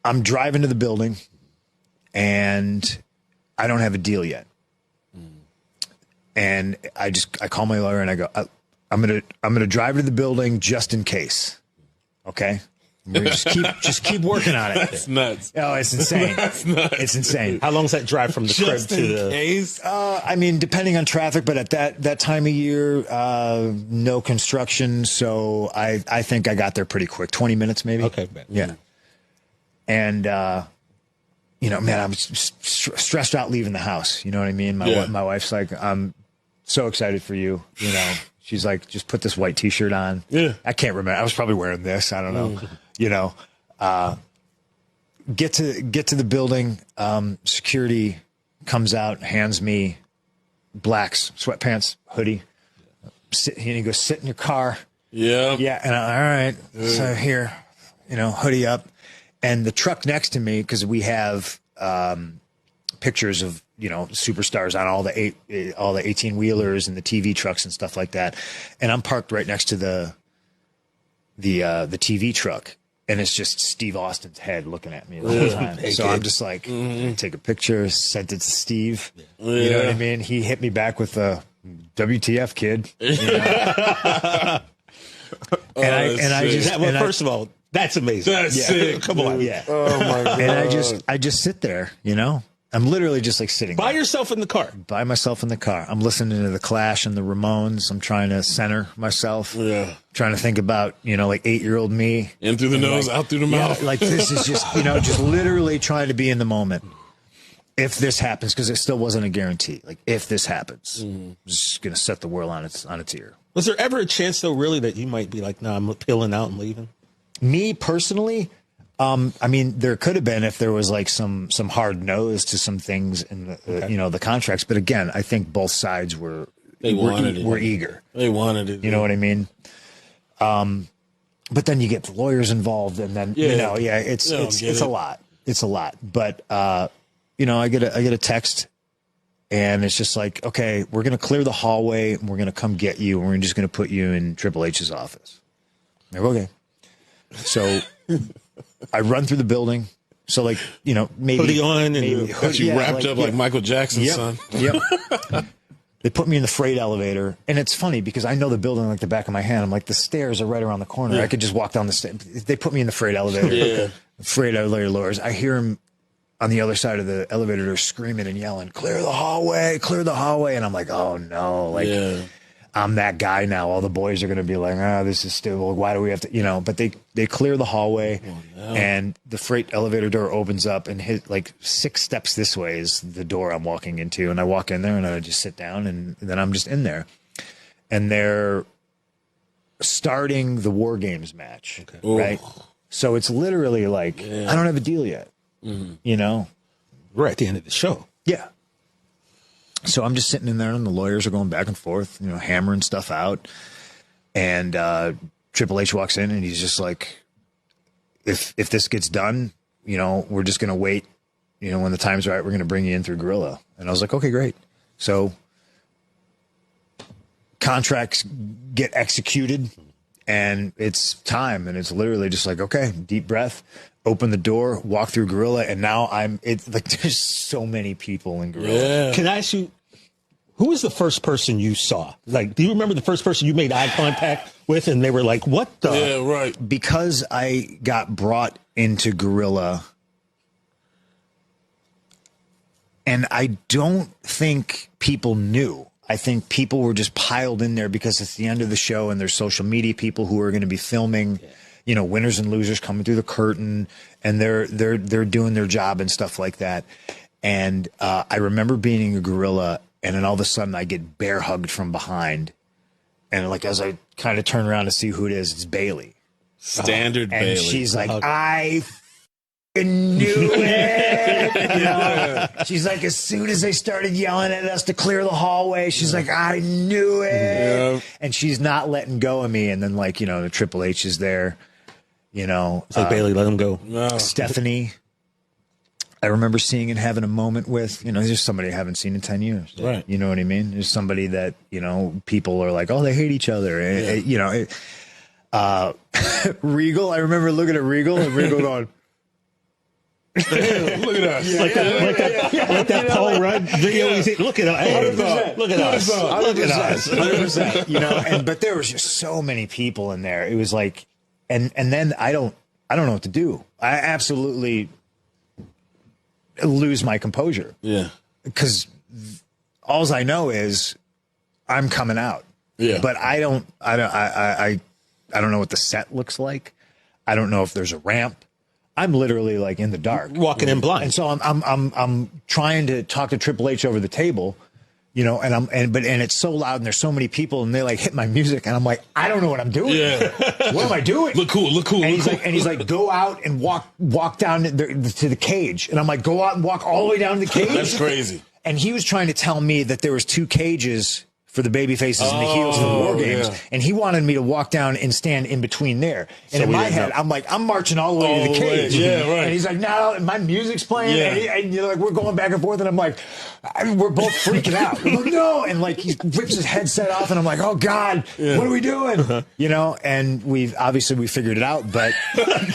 I'm driving to the building, and I don't have a deal yet. And I call my lawyer and I go, I'm gonna drive to the building just in case. Okay. We're just keep working on it. That's nuts. Oh, it's insane. That's nuts. It's insane. How long's that drive from the crib Just to in the case. I mean, depending on traffic, but at that time of year, no construction. So I think I got there pretty quick, 20 minutes maybe. Okay. Yeah. And, you know, man, I'm stressed out leaving the house. You know what I mean? My wife's like, I'm so excited for you. You know, she's like, just put this white T-shirt on. Yeah. I can't remember. I was probably wearing this. I don't know. You know, get to the building. Security comes out, hands me blacks, sweatpants, hoodie. And he goes, sit in your car. Yeah. Yeah. And all right. So here, you know, hoodie up. And the truck next to me, because we have pictures of, you know, superstars on all the 18-wheelers and the TV trucks and stuff like that. And I'm parked right next to the TV truck. And it's just Steve Austin's head looking at me the whole time. So I'm just like, take a picture, sent it to Steve. You know what I mean? He hit me back with a WTF, kid. You know? First of all, that's amazing. That's sick. Come on. Yeah. Oh my God. And I just sit there, you know? I'm literally just like sitting By there. yourself in the car. By myself in the car. I'm listening to the Clash and the Ramones. I'm trying to center myself. Yeah. Trying to think about, you know, like 8-year-old me. In through the nose, out through the mouth. Like this is just, you know, just literally trying to be in the moment. If this happens, because it still wasn't a guarantee. Like if this happens, it's just going to set the world on its ear. Was there ever a chance, though, really, that you might be like, no, I'm peeling out and leaving? Me personally, I mean, there could have been if there was like some hard nose to some things in the, you know, the contracts. But again, I think both sides were eager. They wanted it. You know what I mean? But then you get the lawyers involved, and then you know, it's a lot. It's a lot. But you know, I get a text, and it's just like, okay, we're gonna clear the hallway, and we're gonna come get you, and we're just gonna put you in Triple H's office. I'm like, okay. So I run through the building. So like, you know, maybe hoodie on and You wrapped up like Michael Jackson's son. Yep. They put me in the freight elevator, and it's funny because I know the building like the back of my hand. I'm like, the stairs are right around the corner. I could just walk down the stairs. They put me in the freight elevator. The freight elevator lowers. I hear him on the other side of the elevator. They're screaming and yelling, "Clear the hallway! Clear the hallway!" And I'm like, "Oh no!" Like, I'm that guy now. All the boys are going to be like, this is still, why do we have to, you know, but they clear the hallway and the freight elevator door opens up, and hit like 6 steps this way is the door I'm walking into. And I walk in there and I just sit down, and then I'm just in there, and they're starting the War Games match. Right. So it's literally like, I don't have a deal yet, you know, We're at the end of the show. yeah. So I'm just sitting in there, and the lawyers are going back and forth, you know, hammering stuff out. And Triple H walks in, and he's just like, if this gets done, you know, we're just going to wait. You know, when the time's right, we're going to bring you in through Gorilla. And I was like, okay, great. So contracts get executed, and it's time. And it's literally just like, okay, deep breath, open the door, walk through Gorilla. And now it's like, there's so many people in Gorilla. Yeah. Can I ask you, who was the first person you saw? Like, do you remember the first person you made eye contact with, and they were like, what the? Yeah, right. Because I got brought into Gorilla, and I don't think people knew. I think people were just piled in there because it's the end of the show, and there's social media people who are going to be filming, you know, winners and losers coming through the curtain, and they're doing their job and stuff like that. And I remember being a Gorilla, and then all of a sudden I get bear hugged from behind, and like as I kind of turn around to see who it is, it's Bailey. Standard And Bailey. she's like, I knew it. You know? She's like, as soon as they started yelling at us to clear the hallway, she's like, I knew it. Yeah. And she's not letting go of me. And then, like, you know, the Triple H is there, you know. It's like, Bailey, let him go. No. Stephanie, I remember seeing and having a moment with, you know, there's somebody I haven't seen in 10 years. Right. You know what I mean? There's somebody that, you know, people are like, oh, they hate each other. And, you know, Regal, I remember looking at Regal, and Regal going, Look at us. Like that Paul Rudd video. Look at us. Hey, look at us. Look at us. 100%. You know, but there was just so many people in there. It was like, and then I don't know what to do. I absolutely lose my composure. Yeah. Because all I know is I'm coming out. Yeah. But I don't know what the set looks like. I don't know if there's a ramp. I'm literally like in the dark, walking in blind. And so I'm trying to talk to Triple H over the table, you know, and it's so loud and there's so many people and they like hit my music and I'm like, I don't know what I'm doing. Yeah. What am I doing? Look cool. And he's like, go out and walk down to the cage. And I'm like, go out and walk all the way down to the cage. That's crazy. And he was trying to tell me that there was 2 cages for the baby faces and the heels for War Games. Yeah. And he wanted me to walk down and stand in between there. And so in my head, I'm like, I'm marching all the way to the cage. Yeah, right. And he's like, no, my music's playing. Yeah. And you're like, we're going back and forth. And I'm like, we're both freaking out. We're like, no. And like, he rips his headset off. And I'm like, oh, God, what are we doing? You know, and we figured it out. But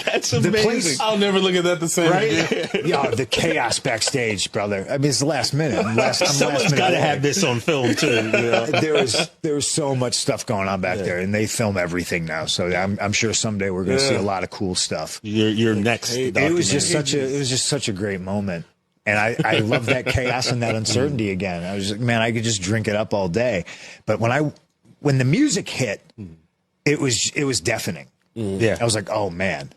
that's amazing. I'll never look at that the same way. Yeah, the chaos backstage, brother. I mean, it's the last minute. Someone's got to have this on film, too. You know? There was so much stuff going on back there, and they film everything now. So I'm sure someday we're going to see a lot of cool stuff. Your next, it was just such a great moment, and I love that chaos and that uncertainty again. I was like, man, I could just drink it up all day. But when the music hit, it was deafening. Yeah, I was like, oh man,